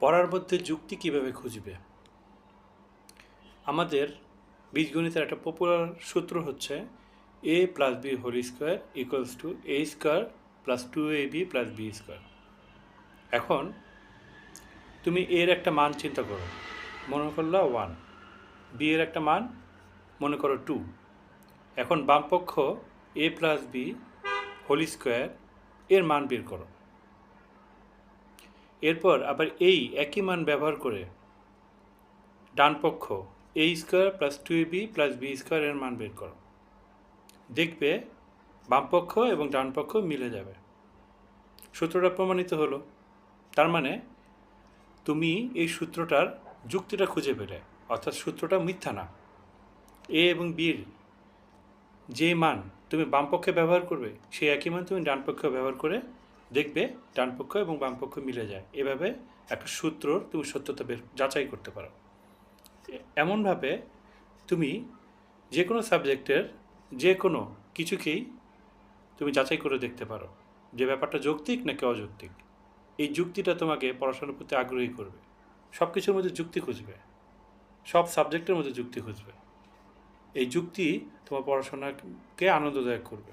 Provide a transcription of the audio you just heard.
পড়ার মধ্যে যুক্তি কিভাবে খুঁজবে? আমাদের বীজগণিতের একটা পপুলার সূত্র হচ্ছে a plus B whole square equals to a square plus 2ab plus B square. এখন তুমি এর একটা মান চিন্তা করো, মনে করলো 1, বি এর একটা মান মনে করো 2। এখন বামপক্ষ a plus B whole square এর মান বের করো। এরপর আবার এই একই মান ব্যবহার করে ডান পক্ষ a square plus 2ab plus B square এর মান বের করো। দেখবে বামপক্ষ এবং ডান পক্ষ মিলে যাবে, সূত্রটা প্রমাণিত হলো। তার মানে তুমি এই সূত্রটার যুক্তিটা খুঁজে পেলে, অর্থাৎ সূত্রটা মিথ্যা না। এ এবং বির যে মান তুমি বামপক্ষে ব্যবহার করবে সেই একই মান তুমি ডান পক্ষে ব্যবহার করে দেখবে ডান পক্ষ এবং বামপক্ষ মিলে যায়। এভাবে একটা সূত্রর তুমি সত্যতা যাচাই করতে পারো। এমনভাবে তুমি যে কোনো সাবজেক্টের যে কোনো কিছুকেই তুমি যাচাই করে দেখতে পারো যে ব্যাপারটা যৌক্তিক নাকি অযৌক্তিক। এই যুক্তিটা তোমাকে পড়াশোনার প্রতি আগ্রহী করবে। সব কিছুর মধ্যে যুক্তি খুঁজবে, সব সাবজেক্টের মধ্যে যুক্তি খুঁজবে। এই যুক্তি তোমার পড়াশোনাকে আনন্দদায়ক করবে।